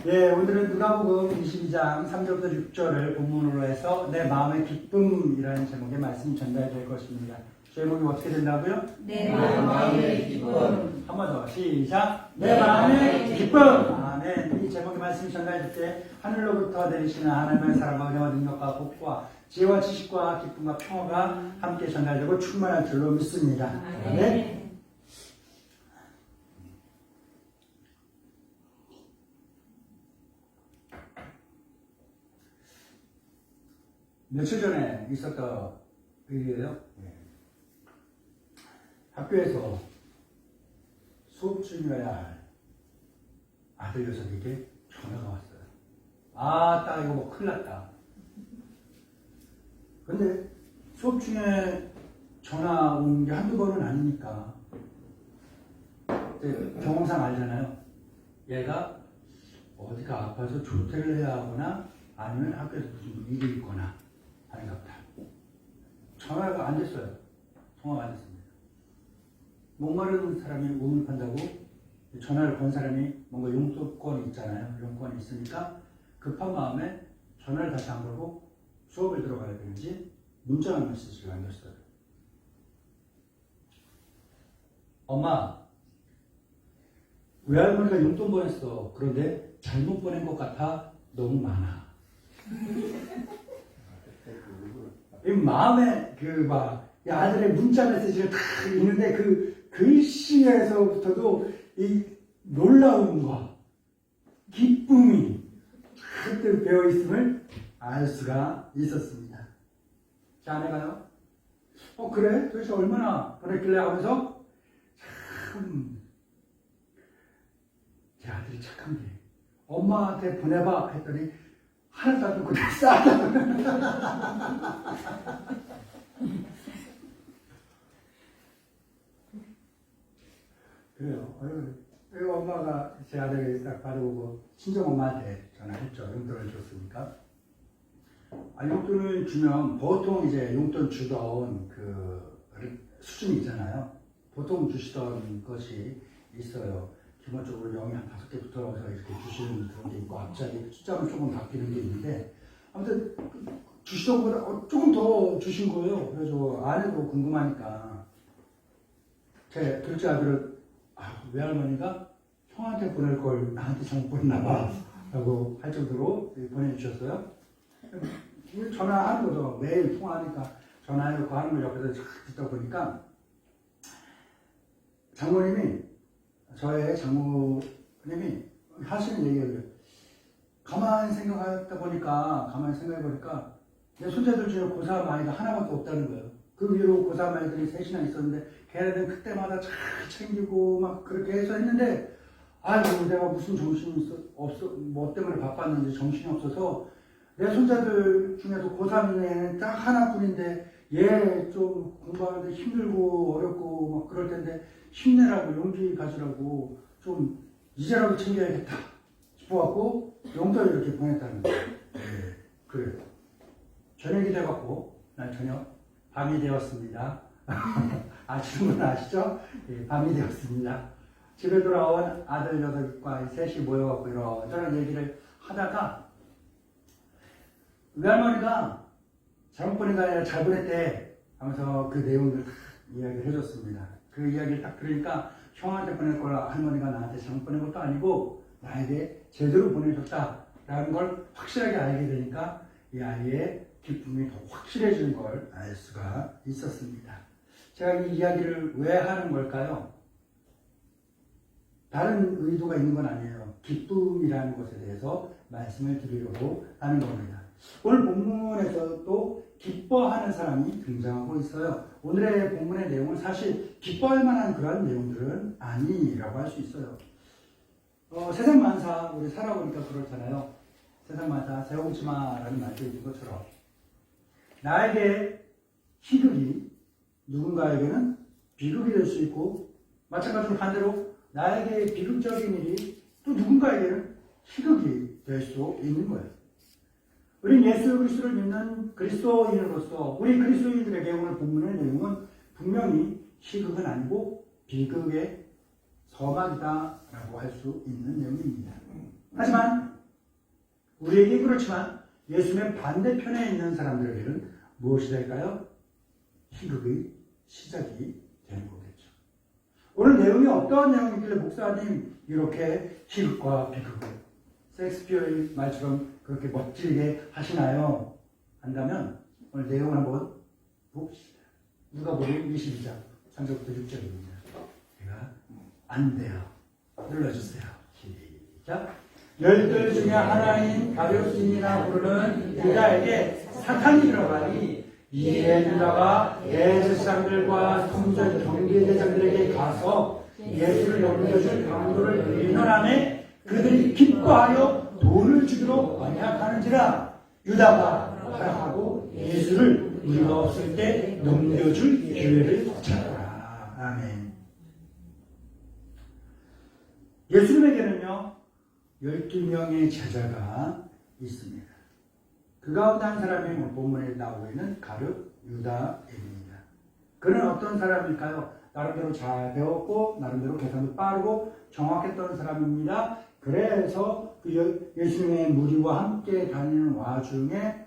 예, 오늘은 누가복음 22장 3절부터 6절을 본문으로 해서 내 마음의 기쁨이라는 제목의 말씀이 전달될 것입니다. 제목이 어떻게 된다고요? 내 마음의 기쁨. 한 번 더 시작. 내 마음의 기쁨. 아멘. 이 제목의 말씀이 전달될 때 하늘로부터 내리시는 하나님의 사랑과 은혜와 능력과 복과 지혜와 지식과 기쁨과 평화가 함께 전달되고 충만할 줄로 믿습니다. 아멘. 며칠 전에 있었던 일이에요. 학교에서 수업 중이어야 할 아들 녀석에게 전화가 왔어요. 아, 딱 이거 뭐 큰일 났다. 근데 수업 중에 전화 온 게 한두 번은 아니니까 경험상 알잖아요. 얘가 어디가 아파서 조퇴를 해야 하거나 아니면 학교에서 무슨 일이 있거나 하는가 보다. 전화가 안 됐어요. 통화가 안 됐습니다. 목마른 사람이 우물 판다고 전화를 건 사람이 뭔가 용돈권이 있잖아요. 용돈권이 있으니까 급한 마음에 전화를 다시 안 걸고 수업을 들어가야 되는지 문자 메시지를 남겼어요. 엄마, 외할머니가 용돈 보냈어. 그런데 잘못 보낸 것 같아. 너무 많아. 이 마음에 이 아들의 문자 메시지를 다 읽는데 그 글씨에서부터도 이 놀라움과 기쁨이 그때 배어 있음을 알 수가 있었습니다. 제 아내가요, 그래? 도대체 얼마나 보냈길래 하면서 참, 제 아들이 착한 게 엄마한테 보내봐 했더니 하나도 안 듣고 싸다. 그래요. 엄마가 제 아들에게 딱 바로 친정엄마한테 전화했죠. 용돈을 줬으니까. 용돈을 주면 보통 이제 용돈 주던 그 수준이 있잖아요. 보통 주시던 것이 있어요. 기본적으로 0이 한 5개 붙어서 이렇게 주시는 그런 게 있고, 앞자리 숫자는 조금 바뀌는 게 있는데, 아무튼 주시던 것보다 조금 더 주신 거예요. 그래서 아내도 궁금하니까 제 둘째 아들은 외할머니가 형한테 보낼 걸 나한테 잘못 보냈나 봐 라고 할 정도로 보내주셨어요. 전화하는 거죠. 매일 통화하니까 전화해놓고 하는 걸 옆에서 쫙 듣다 보니까 저의 장모님이 하시는 얘기예요. 가만히 생각해 보니까 내 손자들 중에 고3 아이가 하나밖에 없다는 거예요. 그 위로 고3 아이들이 셋이나 있었는데 걔네들은 그때마다 잘 챙기고 막 그렇게 해서 했는데, 내가 무슨 정신이 뭐 때문에 바빴는지 정신이 없어서 내 손자들 중에도 고3인 애는 딱 하나뿐인데 얘 좀 공부하는데 힘들고 어렵고 막 그럴 텐데 힘내라고, 용기 가지라고 좀 이제라도 챙겨야겠다 싶어갖고 용돈을 이렇게 보냈다는 거예요. 그래요. 저녁이 돼갖고 난 저녁 밤이 되었습니다. 아시는 분 아시죠? 밤이 되었습니다. 집에 돌아온 아들 녀석과 셋이 모여갖고 이런저런 얘기를 하다가 외할머니가 잘못 보낸 게 아니라 잘 보냈대 하면서 그 내용을 이야기를 해줬습니다. 그 이야기를 딱 들으니까 형한테 보낼 걸 할머니가 나한테 잘못 보낸 것도 아니고 나에게 제대로 보내줬다라는 걸 확실하게 알게 되니까 이 아이의 기쁨이 더 확실해지는 걸 알 수가 있었습니다. 제가 이 이야기를 왜 하는 걸까요? 다른 의도가 있는 건 아니에요. 기쁨이라는 것에 대해서 말씀을 드리려고 하는 겁니다. 오늘 본문에서도 기뻐하는 사람이 등장하고 있어요. 오늘의 본문의 내용은 사실 기뻐할 만한 그런 내용들은 아니라고 할 수 있어요. 세상 만사 우리 살아보니까 그렇잖아요. 세상 만사 새옹치마라는 말도 있는 것처럼 나에게 희극이 누군가에게는 비극이 될 수 있고, 마찬가지로 반대로 나에게 비극적인 일이 또 누군가에게는 희극이 될 수 있는 거예요. 우리 예수 그리스도를 믿는 그리스도인으로서 우리 그리스도인들에게 오늘 본문의 내용은 분명히 희극은 아니고 비극의 서막이다라고 할 수 있는 내용입니다. 하지만 우리에게 그렇지만 예수님의 반대편에 있는 사람들에게는 무엇이 될까요? 희극의 시작이 되는 거겠죠. 오늘 내용이 어떠한 내용이길래 목사님 이렇게 희극과 비극을 셰익스피어의 말처럼 그렇게 멋지게 하시나요? 한다면 오늘 내용을 한번 봅시다. 누가복음 22장 3절부터 6절입니다. 제가 안 돼요. 눌러주세요. 시작. 열둘 중에 하나인 바리오스인이라 부르는 유다에게 사탄이 들어가니 이에 유다가 대제사장들과 성전 경비대장들에게 가서 예수를 넘겨줄 방도를 의논하매 그들이 기뻐하여 돈을 주기로 언약하는지라. 유다가 허락하고 예수를 우리가 없을 때 넘겨줄 기회를 찾아라. 아멘. 예수님에게는요 12명의 제자가 있습니다. 그 가운데 한 사람이 본문에 나오고 있는 가룟 유다입니다. 그는 어떤 사람일까요? 나름대로 잘 배웠고 나름대로 계산도 빠르고 정확했던 사람입니다. 그래서 그 예수님의 무리와 함께 다니는 와중에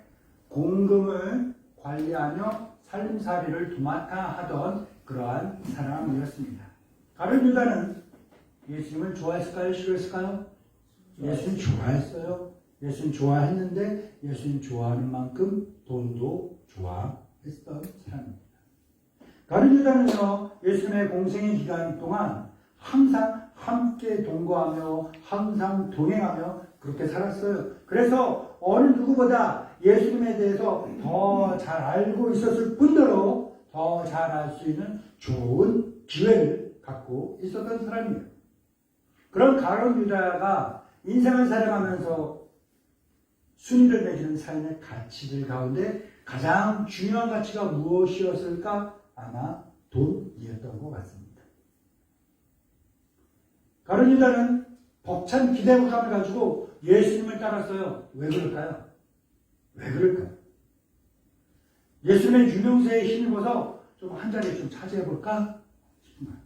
공금을 관리하며 살림살이를 도맡아 하던 그러한 사람이었습니다. 가룟 유다는 예수님을 좋아했을까요? 싫어했을까요? 예수님 좋아했어요. 예수님 좋아했는데 예수님 좋아하는 만큼 돈도 좋아했던 사람입니다. 가룟 유다는요 예수님의 공생의 기간 동안 항상 함께 동거하며 항상 동행하며 그렇게 살았어요. 그래서 어느 누구보다 예수님에 대해서 더 잘 알고 있었을 뿐더러 더 잘 알 수 있는 좋은 기회를 갖고 있었던 사람이에요. 그런 가룟 유다가 인생을 살아가면서 순위를 매기는 삶의 가치들 가운데 가장 중요한 가치가 무엇이었을까? 아마 돈이었던 것 같습니다. 가룟 유다는 벅찬 기대감을 가지고 예수님을 따랐어요. 왜 그럴까요? 왜 그럴까요? 예수님의 유명세에 힘입어서 좀 한 자리 좀 차지해볼까 싶은 거예요.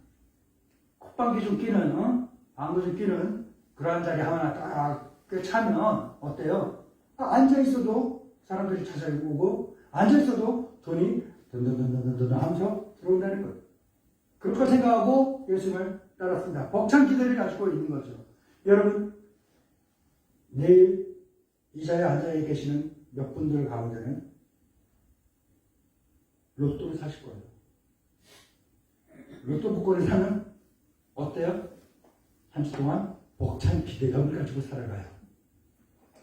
콧방귀 좀 끼는, 방구 좀 끼는 그러한 자리 하나 딱 차면 어때요? 앉아있어도 사람들이 찾아오고, 앉아있어도 돈이 든든든든든 하면서 들어온다는 거예요. 그렇게 생각하고 예수님을 따랐습니다. 벅찬 기대를 가지고 있는 거죠. 여러분, 내일 이 자리에 앉아 계시는 몇 분들 가운데는 로또를 사실 거예요. 로또 복권을 사면 어때요? 한 주 동안 벅찬 기대감을 가지고 살아가요.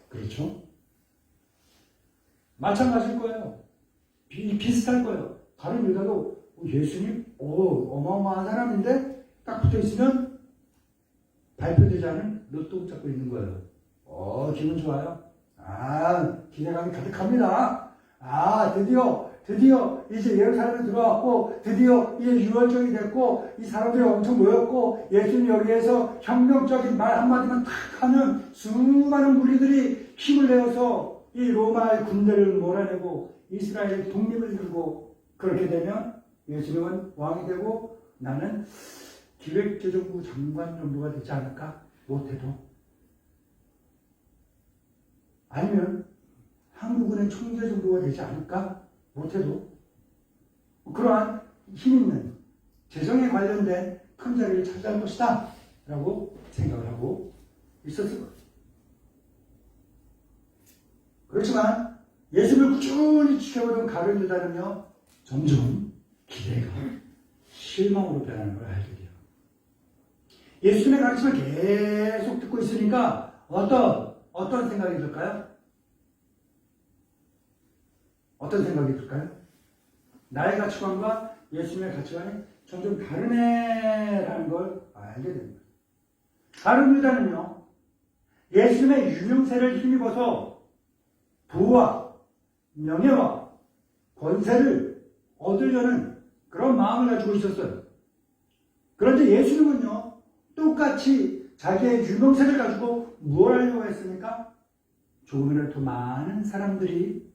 그렇죠? 마찬가지일 거예요. 비슷할 거예요. 가룟 유다도 예수님 어마어마한 사람인데 딱 붙어있으면 발표되지 않은 로또 잡고 있는 거예요. 기분 좋아요. 기대감이 가득합니다. 드디어 이제 예루살렘에 들어왔고 드디어 이제 6월절이 됐고 이 사람들이 엄청 모였고 예수님 여기에서 혁명적인 말 한마디만 탁 하면 수많은 무리들이 힘을 내어서 이 로마의 군대를 몰아내고 이스라엘의 독립을 이루고 그렇게 되면 예수님은 왕이 되고 나는 기획재정부 장관 정도가 되지 않을까? 못해도. 아니면 한국은행 총재 정도가 되지 않을까? 못해도. 그러한 힘있는 재정에 관련된 큰 자리를 차지할 것이다 라고 생각을 하고 있었을 거예요. 그렇지만 예수를 꾸준히 지켜보던 가룟 유다는요 점점 기대가 실망으로 변하는 걸 알게 돼요. 예수님의 가르침을 계속 듣고 있으니까 어떤 생각이 들까요? 어떤 생각이 들까요? 나의 가치관과 예수님의 가치관이 점점 다르네라는 걸 알게 됩니다. 가룟 유다는요 예수님의 유명세를 힘입어서 부와 명예와 권세를 얻으려는 그런 마음을 가지고 있었어요. 그런데 예수님은요 똑같이 자기의 유명세를 가지고 무엇을 하려고 했습니까? 조금이라도 더 많은 사람들이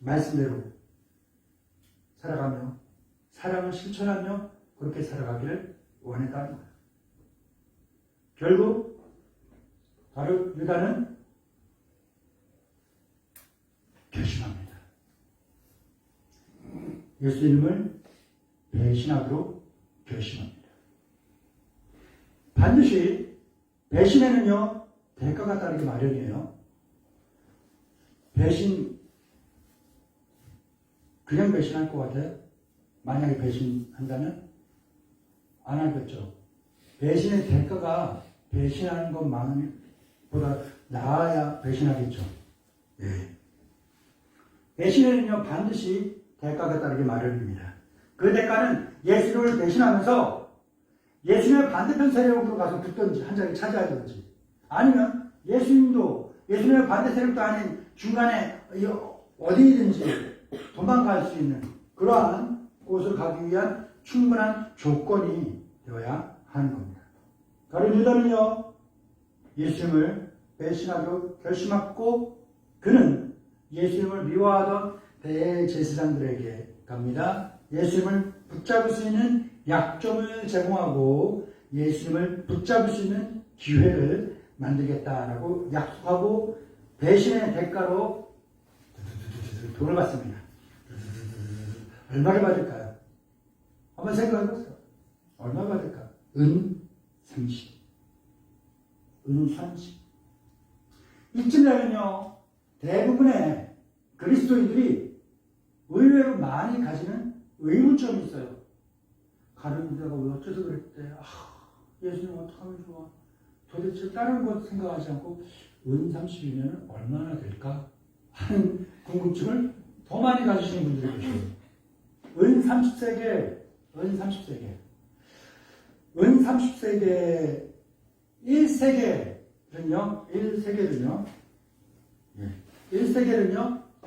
말씀대로 살아가며 사랑을 실천하며 그렇게 살아가기를 원했다는 거예요. 결국 가룟 유다는 예수님을 배신하기로 결심합니다. 반드시 배신에는요, 대가가 따르기 마련이에요. 배신, 그냥 배신할 것 같아요? 만약에 배신한다면? 안 하겠죠. 배신의 대가가 배신하는 것만보다 나아야 배신하겠죠. 예. 배신에는요, 반드시 대가가 따르기 마련입니다. 그 대가는 예수님을 배신하면서 예수님의 반대편 세력으로 가서 붙든지 한 자리 차지하든지, 아니면 예수님의 반대 세력도 아닌 중간에 어디든지 도망갈 수 있는 그러한 곳을 가기 위한 충분한 조건이 되어야 하는 겁니다. 가룟 유다는요, 예수님을 배신하기로 결심했고, 그는 예수님을 미워하던 대제사장들에게 갑니다. 예수님을 붙잡을 수 있는 약점을 제공하고 예수님을 붙잡을 수 있는 기회를 만들겠다라고 약속하고 배신의 대가로 돈을 받습니다. 얼마를 받을까요? 한번 생각해보세요. 얼마 받을까? 은 30. 은 30. 이쯤 되면요, 대부분의 그리스도인들이 의외로 많이 가지는 의문점이 있어요. 가룟 유다가 왜 어째서 그랬대? 예수님 어떡하면 좋아? 도대체 다른 것 생각하지 않고 은 30이면 얼마나 될까? 하는 궁금증을 더 많이 가지시는 분들이 계세요. 은 30세계, 은 30세계. 은 30세계, 1세계는요,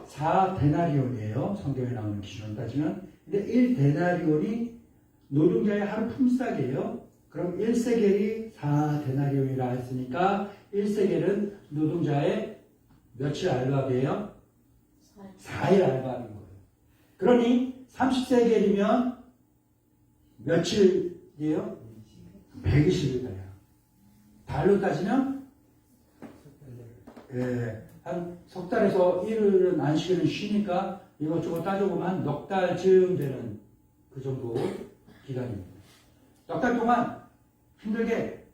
4데나리온이에요. 성경에 나오는 기준으로 따지면. 근데 1데나리온이 노동자의 하루 품삯이에요. 그럼 1세겔이 4데나리온이라 했으니까 1세겔은 노동자의 며칠 알바비예요? 4일 알바비인 거예요. 그러니 30세겔이면 며칠이에요? 120일 달이에요. 달로 따지면 한 석 달에서 1일은 안식일은 쉬니까 이것저것 따져보면 한 넉 달쯤 되는 그 정도 기간입니다. 넉 달 동안 힘들게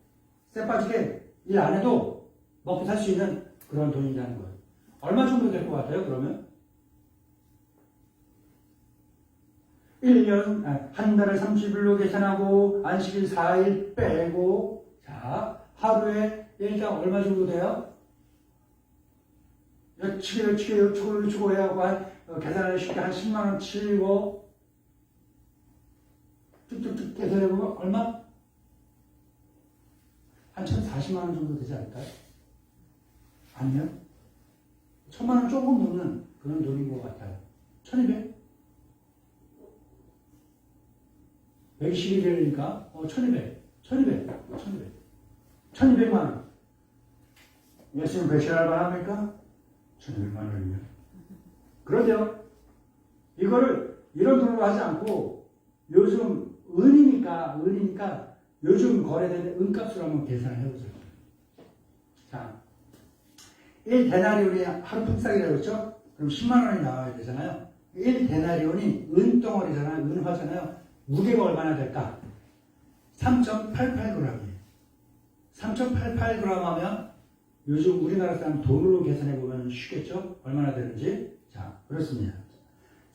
쎄빠지게 일 안 해도 먹고 살 수 있는 그런 돈이라는 거예요. 얼마 정도 될 것 같아요, 그러면? 1년, 한 달을 30일로 계산하고 안식일 4일 빼고, 자, 하루에 일당 얼마 정도 돼요? 여치고 해갖고 계산을 쉽게 한 10만원 치고 쭉쭉쭉 계산해보면 얼마? 한 1,040만원 정도 되지 않을까요? 아니요? 1,000만원 조금 넘는 그런 돈인 것 같아요. 1,200? 120이 되니까 1,200만원. 예수님 배신할 만합니까? 1,200만원이요. 그러죠. 이거를 이런 돈으로 하지 않고 요즘 은이니까 요즘 거래되는 은값으로 한번 계산을 해보세요. 자, 1데나리온이 하루 품삯이라고 했죠? 그럼 10만원이 나와야 되잖아요. 1데나리온이 은덩어리잖아요. 은화잖아요. 무게가 얼마나 될까? 3.88g이에요. 3.88g 하면 요즘 우리나라 사람 돈으로 계산해보면 쉽겠죠? 얼마나 되는지. 자, 그렇습니다.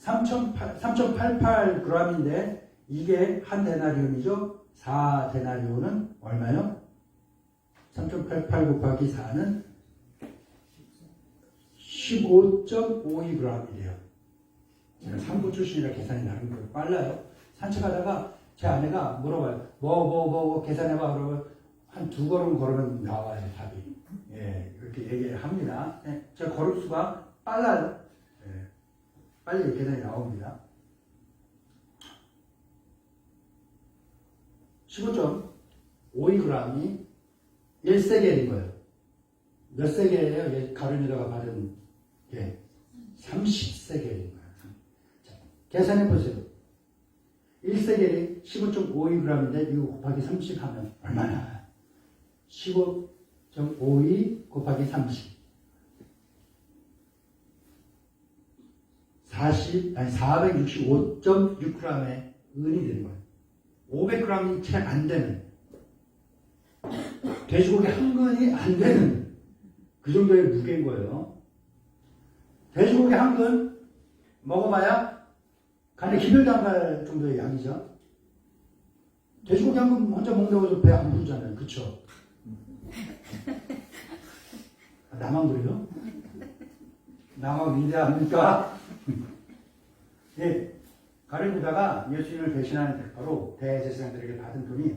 3.88g인데 이게 한 데나리온이죠? 4데나리온은 얼마요? 3.88 곱하기 4는 15.52g이래요. 제가 상부 출신이라 계산이 나름 거 빨라요. 산책하다가 제 아내가 물어봐요. 뭐 계산해봐. 그러면 한 2걸음 걸으면 나와요, 답이. 예, 이렇게 얘기합니다. 예, 제 걸음수가 빨라요. 예, 빨리 계산이 나옵니다. 15.52g이 1세겔인 거예요. 몇 세겔이에요? 가룟 유다가 받은 게 30세겔인 거예요. 자, 계산해 보세요. 1세겔이 15.52g인데 이거 곱하기 30 하면 얼마나? 15.52 곱하기 30. 465.6g의 은이 되는 거예요. 500g이 채 안 되는, 돼지고기 한 근이 안 되는 그 정도의 무게인 거예요. 돼지고기 한 근 먹어봐야 간에 기별도 안 갈 정도의 양이죠. 돼지고기 한 근 혼자 먹는다고 해서 배 안 부르잖아요. 그쵸? 나만 그래요? 나만 위대합니까? 예, 가룟 유다가 예수님을 배신하는 대가로 대제사장들에게 받은 돈이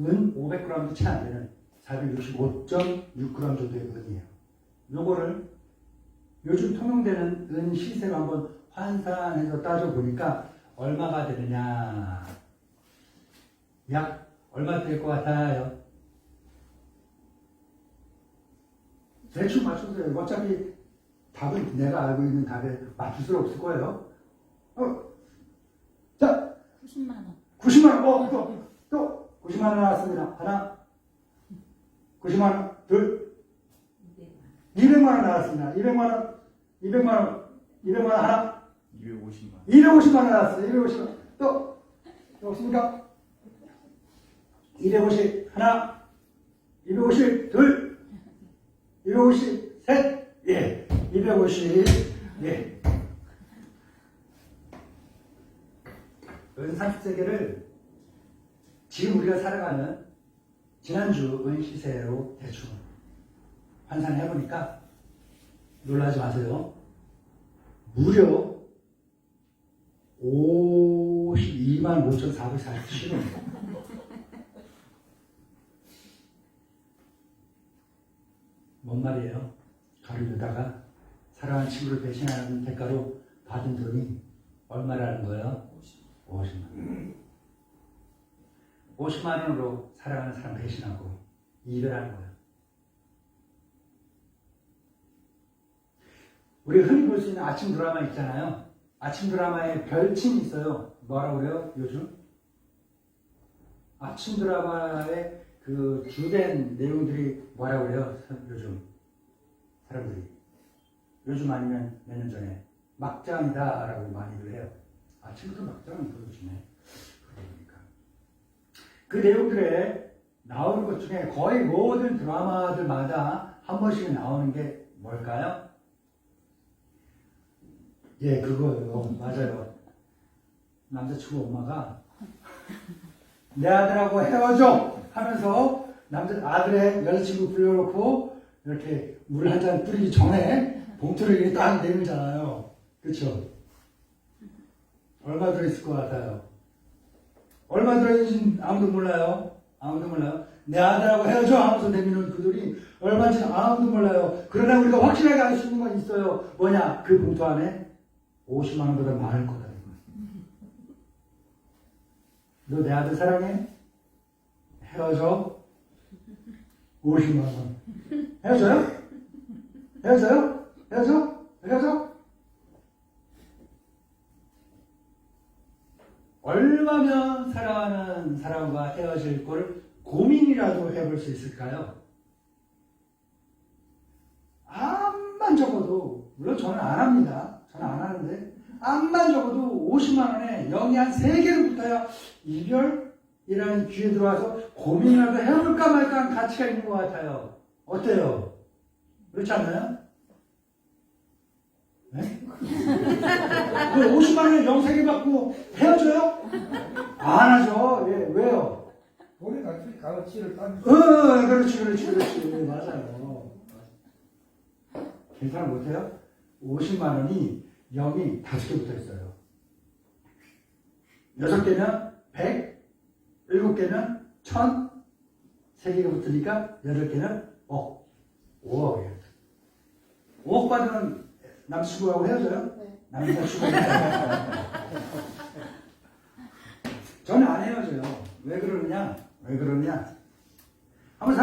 은 500g도 채 안 되는 465.6g 정도의 은이에요. 요거를 요즘 통용되는 은 시세로 한번 환산해서 따져보니까 얼마가 되느냐. 약 얼마 될 것 같아요? 대충 맞춰보세요. 어차피 답은 내가 알고 있는 답에 맞출 수 없을 거예요. 자, 90만 원. 90만 원. 또 90만 원 나왔습니다. 하나, 90만 원, 둘, 200만 원 나왔습니다. 200만 원, 200만 원, 200만 원 하나, 250만. 250만 원 나왔어요. 250만. 또 없습니까? 250 하나, 250 둘, 250 셋, 예, 250 예. 은 30세계를 지금 우리가 살아가는 지난주 은 시세로 대충 환산해보니까 놀라지 마세요. 무려 52만 5,447원입니다. 뭔 말이에요? 가룟유다가 사랑하는 친구를 배신하는 대가로 받은 돈이 얼마라는 거예요? 50만 원. 50만 원으로 사랑하는 사람 배신하고 이별하는 거예요. 우리 흔히 볼 수 있는 아침 드라마 있잖아요. 아침 드라마에 별칭이 있어요. 뭐라고 그래요? 요즘? 아침 드라마의 그 주된 내용들이 뭐라고 그래요? 요즘 사람들이. 요즘 아니면 몇 년 전에 막장이다 라고 많이들 해요. 아침부터 막장을 보여주네. 그러고 보니까. 그 내용들에 나오는 것 중에 거의 모든 드라마들마다 한 번씩 나오는 게 뭘까요? 예, 그거예요. 맞아요. 남자친구 엄마가 내 아들하고 헤어져 하면서 아들의 여자친구 불러놓고 이렇게 물 한 잔 뿌리기 전에 봉투를 이렇게 딱 내밀잖아요. 그쵸? 얼마 들어있을 것 같아요? 얼마 들어있는지 아무도 몰라요. 아무도 몰라요. 내 아들하고 헤어져 하면서 내미는 그 돈이 얼마인지 아무도 몰라요. 그러나 우리가 확실하게 알 수 있는 건 있어요. 뭐냐? 그 봉투 안에 50만 원보다 많을 거다. 너 내 아들 사랑해? 헤어져? 50만 원. 헤어져요? 헤어져요? 헤어져? 헤어져? 얼마면 사랑하는 사람과 헤어질 걸 고민이라도 해볼 수 있을까요? 암만 적어도, 물론 저는 안 합니다. 저는 안 하는데, 암만 적어도 50만 원에 0이 한 3개로 붙어야 이별이라는 귀에 들어와서 고민이라도 해볼까 말까 한 가치가 있는 것 같아요. 어때요? 그렇지 않나요? 네? 50만 원에 0 3개 받고 헤어져요? 안 하죠. 예, 왜요? 돈의 가치를 따지죠. 그렇지. 맞아요. 계산 못해요? 50만 원이 0이 5개 붙어 있어요. 6개는 100, 7개는 1000, 3개가 붙으니까 8개는 5억. 5억이에요. 5억 받으면 남친구하고 헤어져요? 네. 남자친구하고 헤어져요. 저는 안 헤어져요. 왜 그러느냐? 한번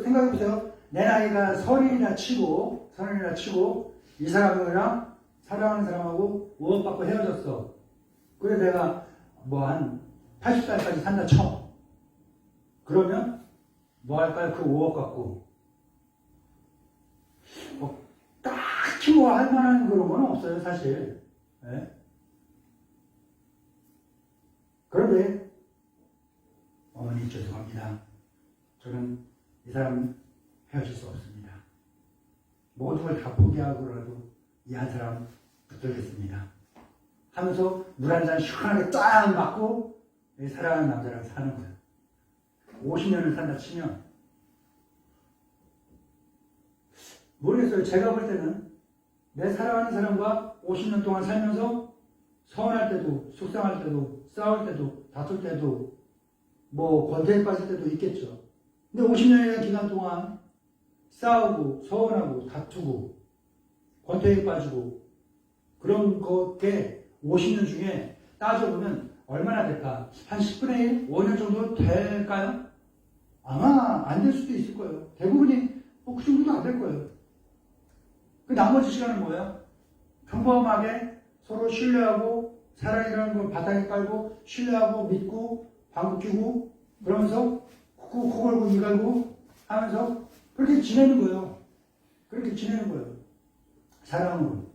생각해보세요. 내 나이가 30이나 치고, 이 사람이랑 사랑하는 사람하고 5억 받고 헤어졌어. 그래 내가 뭐 한 80살까지 산다 쳐. 그러면 뭐 할까요? 그 5억 갖고. 딱히 뭐 할 만한 그런 건 없어요, 사실. 예? 그런데 어머니 죄송합니다. 저는 이 사람 헤어질 수 없습니다. 모든 걸 다 포기하고라도 이 한 사람 붙들겠습니다. 하면서 물 한 잔 시원하게 쫙 맞고 사랑하는 남자랑 사는 거예요. 50년을 산다 치면 모르겠어요. 제가 볼 때는 내 사랑하는 사람과 50년 동안 살면서 서운할 때도 속상할 때도 싸울 때도 다툴 때도 뭐 권태에 빠질 때도 있겠죠. 근데 50년이라는 기간 동안 싸우고 서운하고 다투고 권태에 빠지고 그런 것게 50년 중에 따져보면 얼마나 될까? 한 10분의 1? 5년 정도 될까요? 아마 안 될 수도 있을 거예요. 대부분이 그 정도도 안 될 거예요. 그 나머지 시간은 뭐예요? 평범하게 서로 신뢰하고 사랑이라는 걸 바닥에 깔고 신뢰하고 믿고 방구 끼고 그러면서 코 걸고 이 갈고 하면서 그렇게 지내는 거예요. 그렇게 지내는 거예요. 사랑으로.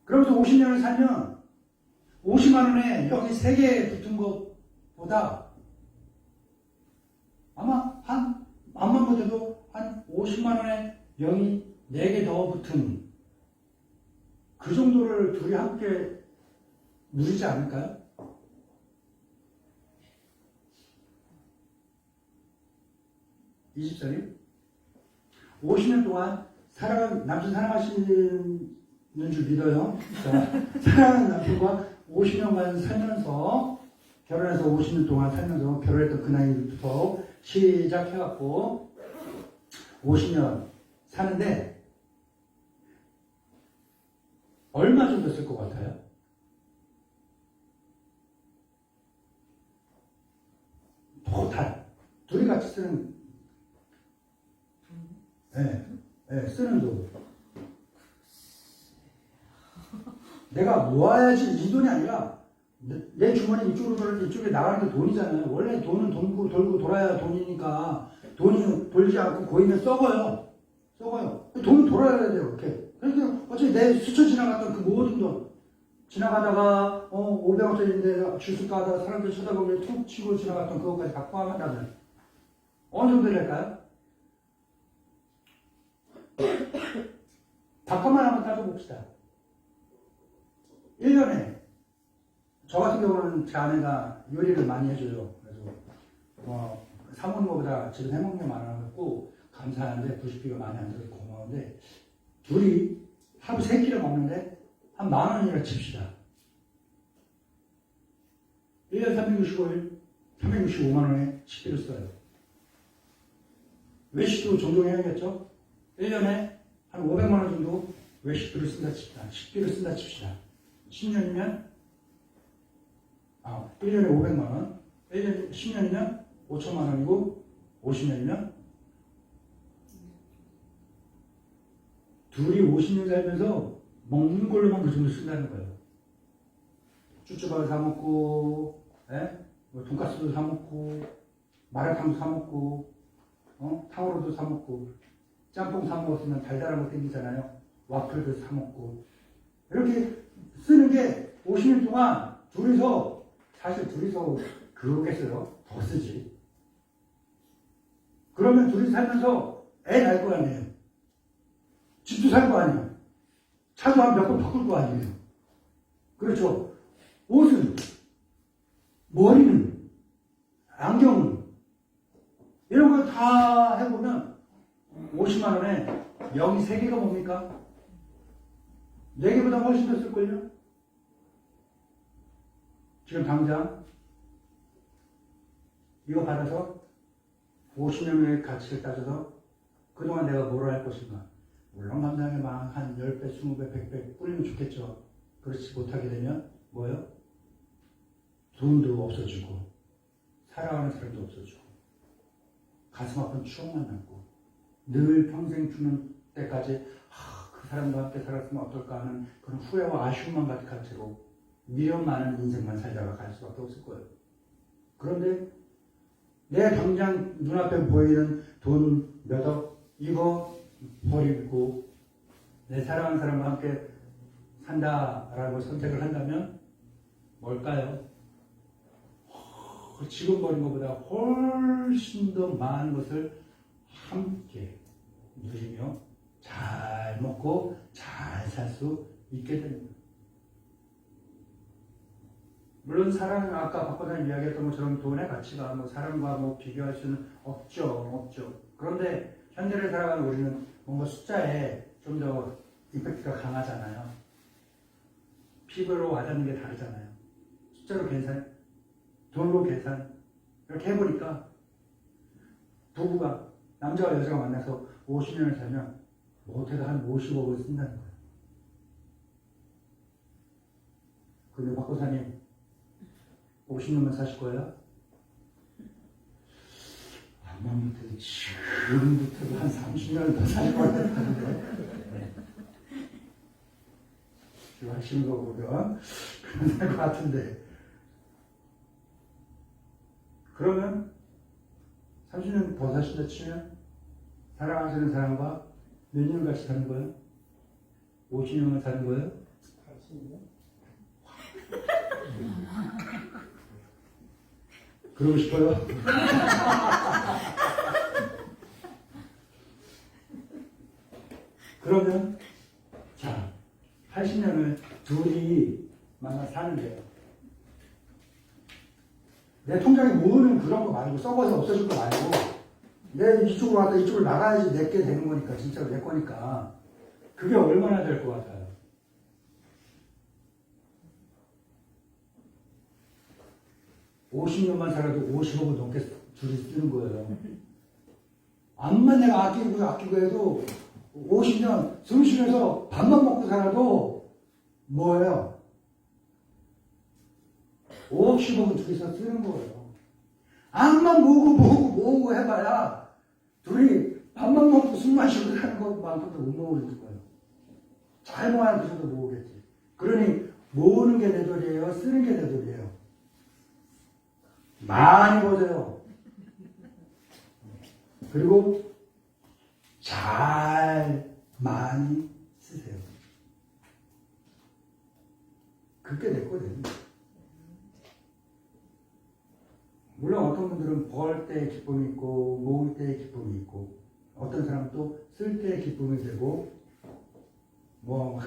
그러면서 50년을 살면 50만 원에 여기 3개 붙은 것보다 아마 한 암만 못해도 한 50만 원에 여기 4개 더 붙은 그 정도를 둘이 함께 누리지 않을까요? 이 집사님 50년 동안 남편 사랑하시는 줄 믿어요. 사랑하는 남편과 50년간 살면서 결혼해서 50년 동안 살면서 결혼했던 그 나이부터 시작해갖고 50년 사는데 얼마 정도 쓸 것 같아요? 토탈 둘이 같이 쓰는 쓰는 돈 내가 모아야지 이 돈이 아니라 내 주머니 이쪽으로 돌아서 이쪽에 나가는 게 돈이잖아요. 원래 돈은 돌고 돌아야 돈이니까 돈이 돌지 않고 고이면 썩어요. 돈은 돌아야 돼요. 이렇게. 그러니까 어차피 내 스쳐 지나갔던 그 모든 돈 지나가다가 500원짜리인데 줄을까 하다가 사람들 쳐다보면 툭 치고 지나갔던 그것까지 다 포함한다면 어느 정도 될까요? 밥값만 한번 따져봅시다. 1년에 저 같은 경우는 제 아내가 요리를 많이 해줘요. 그래서 사먹는 것보다 집에 해먹는 게 많아갖고 감사한데 부식비가 많이 안 들어서 고마운데 둘이 하루 3끼를 먹는데 한 10,000원이라 칩시다. 1년 365일 365만 원에 식비를 써요. 외식도 종종 해야겠죠? 1년에 한 500만 원 정도 외식비를 쓴다 칩시다. 식비를 쓴다 칩시다. 10년이면 1년에 500만 원, 10년이면 5천만 원이고 50년이면 둘이 50년 살면서 먹는 걸로만 그 정도 쓴다는 거예요. 쭈쭈밥을 사 먹고, 뭐 돈가스도 사 먹고, 마라탕도 사 먹고, 탕후루도 사 먹고, 짬뽕 사 먹었으면 달달한 거 땡기잖아요. 와플도 사 먹고. 이렇게 쓰는 게 50년 동안 사실 둘이서 그러겠어요. 더 쓰지. 그러면 둘이 살면서 애 낳을 거 아니에요. 집도 살 거 아니에요. 차도 한 몇 번 바꿀 거 아니에요. 그렇죠. 옷은, 머리는, 안경은, 이런 거 다 해보면 50만 원에 여기 3개가 뭡니까? 4개보다 훨씬 더 쓸걸요? 지금 당장 이거 받아서 50년의 가치를 따져서 그동안 내가 뭘 할 것인가. 물론 감사하게 막 한 10배, 20배, 100배 뿌리면 좋겠죠. 그렇지 못하게 되면 뭐예요? 돈도 없어지고 사랑하는 사람도 없어지고 가슴 아픈 추억만 남고 늘 평생 주는 때까지 그 사람과 함께 살았으면 어떨까 하는 그런 후회와 아쉬움만 가득한 채로 미련 많은 인생만 살다가 갈 수밖에 없을 거예요. 그런데 내 당장 눈앞에 보이는 돈 몇억 이거 버리고 내 사랑하는 사람과 함께 산다라고 선택을 한다면 뭘까요? 지금 버린 것보다 훨씬 더 많은 것을 함께 누리며 잘 먹고 잘 살 수 있게 됩니다. 물론 사랑은 아까 박보사님 이야기했던 것처럼 돈의 가치가 뭐 사람과 뭐 비교할 수는 없죠. 그런데 현대를 살아가는 우리는 뭔가 숫자에 좀 더 이펙트가 강하잖아요. 피부로 와닿는 게 다르잖아요. 숫자로 계산, 돈으로 계산 이렇게 해보니까 부부가 남자와 여자가 만나서 50년을 살면 못해도 한 50억을 쓴다는 거예요. 근데 박보사님 50년만 사실 거예요? 암만 못해도 지금부터도 한 30년을 더 살 것 같았는데 지금 하시는 거 보면 그럴 것 같은데 그러면 30년 더 사신다 치면 사랑하시는 사람과 몇 년 같이 사는 거예요? 50년을 사는 거예요? 80년? 그러고 싶어요? 그러면 자 80년을 둘이 만나 사는데요. 내 통장에 모으는 그런 거 말고 썩어서 없어질 거 말고 내 이쪽으로 왔다 이쪽으로 나가야지 내게 되는 거니까 진짜로 내 거니까 그게 얼마나 될 것 같아요? (50년만) 살아도 50억은 넘게 둘이 쓰는 거예요. 암만 내가 아끼고 해도 50년 숨 쉬면서 밥만 먹고 살아도 뭐예요? 5억 10억은 둘이서 쓰는 거예요. 암만 모으고 해봐야 둘이 밥만 먹고 술 마시고 사는 것만큼도 못 모으는 거예요. 잘 모아야 그 정도 모으겠지. 그러니 모으는 게 내 돈이에요? 쓰는 게 내 돈이에요? 많이 보세요. 그리고 잘 많이 쓰세요. 그게 내 거거든요. 물론 어떤 분들은 벌 때의 기쁨이 있고 모을 때의 기쁨이 있고 어떤 사람은 또 쓸 때의 기쁨이 되고 뭐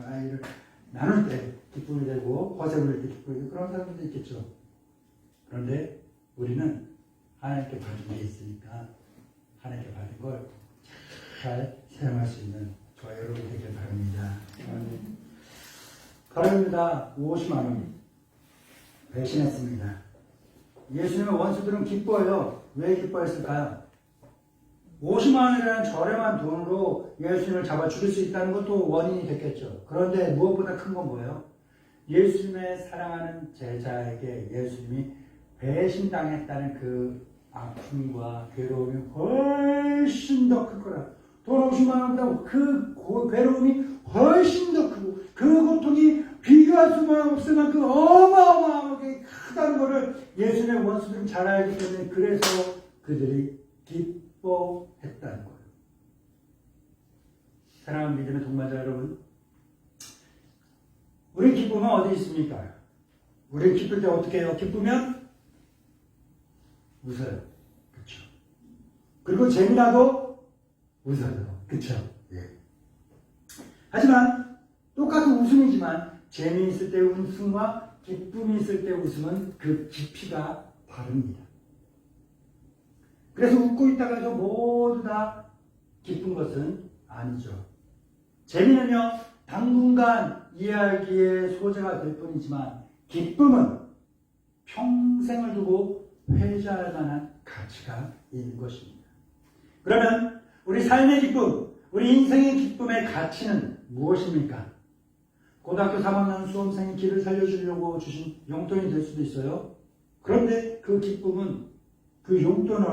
아이를 나눌 때 기쁨이 되고 허세 부릴 때 기쁨이 되고 그런 사람들도 있겠죠. 그런데 우리는 하나님께 받은 게 있으니까 하나님께 받은 걸 잘 사용할 수 있는 저와 여러분이 되길 바랍니다. 바랍니다. 50만 원 배신했습니다. 예수님의 원수들은 기뻐요. 왜 기뻐했을까요? 50만 원이라는 저렴한 돈으로 예수님을 잡아 죽일 수 있다는 것도 원인이 됐겠죠. 그런데 무엇보다 큰 건 뭐예요? 예수님의 사랑하는 제자에게 예수님이 배신당했다는 그 아픔과 괴로움이 훨씬 더 클 거라. 돈 50만 원보다 그 괴로움이 훨씬 더 크고 그 고통이 비교할 수만 없을 만큼 어마어마하게 크다는 것을 예수님의 원수들은 잘 알기 때문에 그래서 그들이 기뻐했다는 거예요. 사랑하는 믿음의 동반자 여러분, 우리 기쁨은 어디 있습니까? 우리 기쁠 때 어떻게 해요? 기쁘면 웃어요. 그렇죠? 그리고 재미나도 웃어요. 그렇죠? 예. 하지만 똑같은 웃음이지만 재미있을 때 웃음과 기쁨이 있을 때 웃음은 그 깊이가 다릅니다. 그래서 웃고 있다가 해서 모두 다 기쁜 것은 아니죠. 재미는요, 당분간 이야기의 소재가 될 뿐이지만 기쁨은 평생을 두고 회자할 만한 가치가 있는 것입니다. 그러면 우리 삶의 기쁨, 우리 인생의 기쁨의 가치는 무엇입니까? 고등학교 3학년 수험생이 길을 살려주려고 주신 용돈이 될 수도 있어요. 그런데 그 기쁨은 그 용돈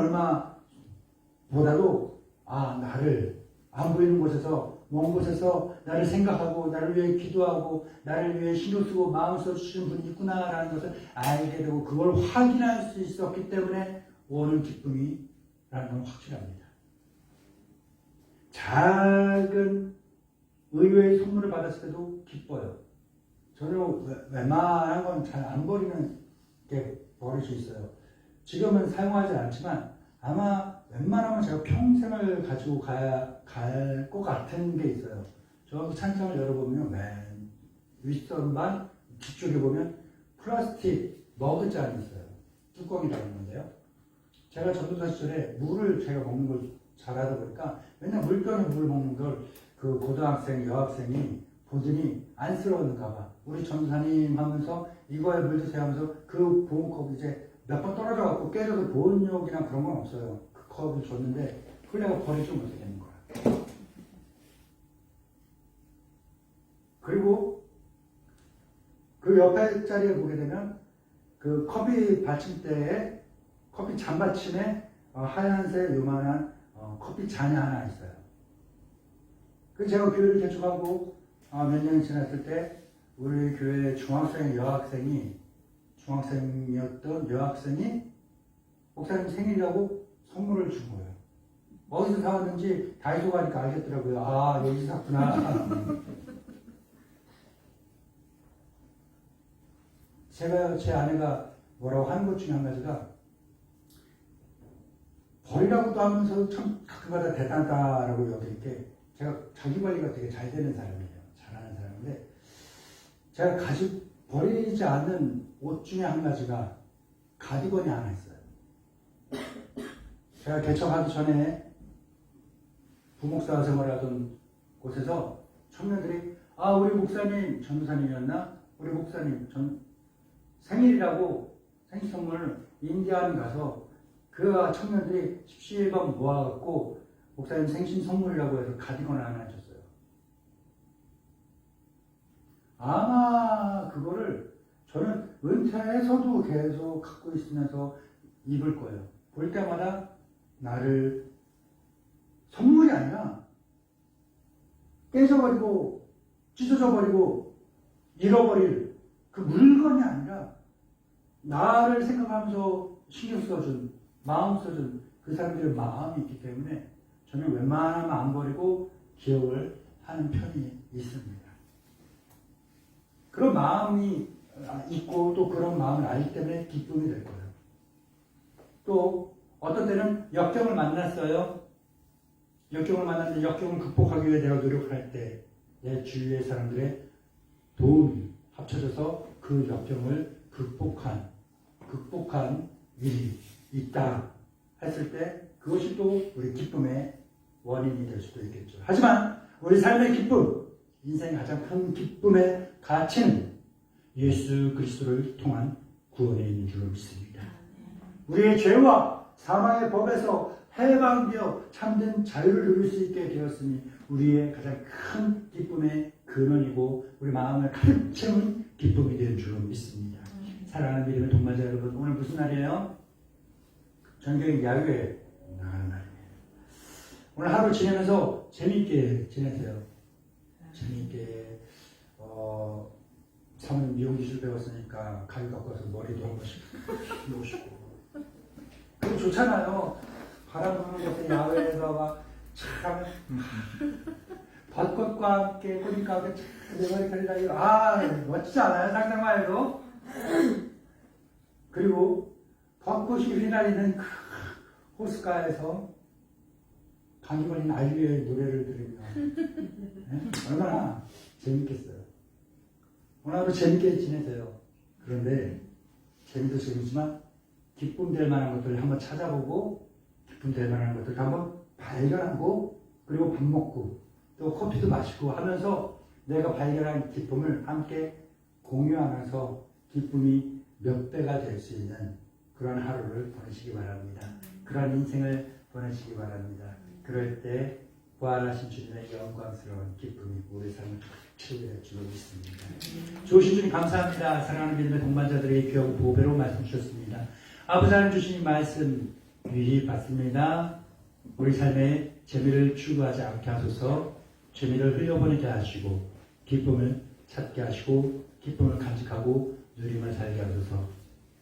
얼마보다도 나를 안 보이는 곳에서 먼 곳에서 나를 생각하고 나를 위해 기도하고 나를 위해 신경 쓰고 마음 써주시는 분이 있구나라는 것을 알게 되고 그걸 확인할 수 있었기 때문에 오는 기쁨이라는 건 확실합니다. 작은 의외의 선물을 받았을 때도 기뻐요. 저는 웬만한 건 잘 안 버리는 게 버릇이 있어요. 지금은 사용하지 않지만 아마 웬만하면 제가 평생을 가지고 갈 것 같은 게 있어요. 저 찬장을 열어보면 맨 윗선반 뒤쪽에 보면 플라스틱 머그잔이 있어요. 뚜껑이 달린 건데요. 제가 전도사 시절에 물을 제가 먹는 걸 잘하다 보니까 맨날 물병에 물 먹는 걸 그 고등학생, 여학생이 보더니 안쓰러웠는가 봐. 우리 전도사님 하면서 이거에 물 드세요 하면서 그 보온컵 이제 몇 번 떨어져갖고 깨져서 보온욕이나 그런 건 없어요. 그 컵을 줬는데 그걸 내가 버리지 못하겠는 거야. 그리고 그 옆에 자리에 보게 되면 그 커피 받침대에 커피 잔 받침에 하얀색 요만한 커피 잔이 하나 있어요. 그 제가 교회를 개척하고 몇 년이 지났을 때 우리 교회 중학생이었던 여학생이 목사님 생일이라고 선물을 준 거예요. 어디서 사왔는지 다이소 가니까 알겠더라고요. 아, 여기서 샀구나. 제 아내가 뭐라고 하는 것 중에 한 가지가 버리라고도 하면서 참 가끔가다 대단하다라고 여길 게 제가 자기 관리가 되게 잘 되는 사람이에요. 잘하는 사람인데 제가 버리지 않는 옷 중에 한 가지가 가디건이 하나 있어요. 제가 개척하기 전에 부목사 생활하던 곳에서 청년들이 우리 목사님 전도사님이었나? 우리 목사님 생일이라고 생일 선물을 인디안 가서 그 청년들이 17번 모아갖고 목사님 생신 선물이라고 해서 가디건 하나 줬어요. 아마 그거를 저는 은퇴해서도 계속 갖고 있으면서 입을 거예요. 볼 때마다 나를 선물이 아니라 깨져버리고 찢어져버리고 잃어버릴 그 물건이 아니라 나를 생각하면서 신경 써준 마음 써준 그 사람들의 마음이 있기 때문에 저는 웬만하면 안 버리고 기억을 하는 편이 있습니다. 그런 마음이 있고 또 그런 마음을 알기 때문에 기쁨이 될 거예요. 또 어떤 때는 역경을 만났어요. 역경을 만났는데 역경을 극복하기 위해 내가 노력할 때 내 주위의 사람들의 도움이 합쳐져서 그 역경을 극복한 일이 있다 했을 때 그것이 또 우리 기쁨의 원인이 될 수도 있겠죠. 하지만 우리 삶의 기쁨, 인생의 가장 큰 기쁨의 가치는 예수 그리스도를 통한 구원에 있는 줄로 믿습니다. 우리의 죄와 사망의 법에서 해방되어 참된 자유를 누릴 수 있게 되었으니 우리의 가장 큰 기쁨의 근원이고 우리 마음을 가득 채운 기쁨이 되는 줄로 믿습니다. 사랑하는 믿음의 동반자 여러분, 오늘 무슨 날이에요? 전교회 야유회 나가는 날이에요. 오늘 하루 지내면서 재미있게 지내세요. 재미있게 사모님 미용기술 배웠으니까 가위 갖고 와서 머리도 한 번씩 놓으시고 그거 좋잖아요. 바람 부는 것에 야외에서 막 참 벚꽃과 함께 꾸니까 내 머리카락이 달리고 멋지지 않아요? 상상만 해도. 그리고 벚꽃이 휘날리는 그 호숫가에서 감기 걸린 아이유의 노래를 들으면 얼마나 재밌겠어요. 오늘 하루 재밌게 지내세요. 그런데 재미도 재미지만 기쁨 될 만한 것들을 한번 찾아보고 기쁨 될 만한 것들을 한번 발견하고 그리고 밥 먹고 또 커피도 마시고 하면서 내가 발견한 기쁨을 함께 공유하면서 기쁨이 몇 배가 될 수 있는 그런 하루를 보내시기 바랍니다. 그런 인생을 보내시기 바랍니다. 그럴 때 부활하신 주님의 영광스러운 기쁨이 우리 삶을 채우게 될 줄로 믿습니다. 좋으신 주님 감사합니다. 사랑하는 믿음의 동반자들에게 귀하고 보배로 말씀 주셨습니다. 아버지 하나님 주신 말씀 유익 받습니다. 우리 삶에 재미를 추구하지 않게 하소서. 재미를 흘려보내게 하시고 기쁨을 찾게 하시고 기쁨을 간직하고 누림을 살게 하소서.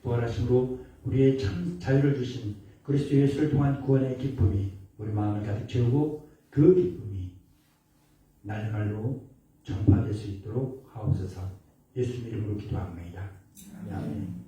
부활하심으로 우리의 참 자유를 주신 그리스도 예수를 통한 구원의 기쁨이 우리 마음을 가득 채우고 그 기쁨이 날갈로 전파될 수 있도록 하옵소서. 예수 이름으로 기도합니다. 아멘.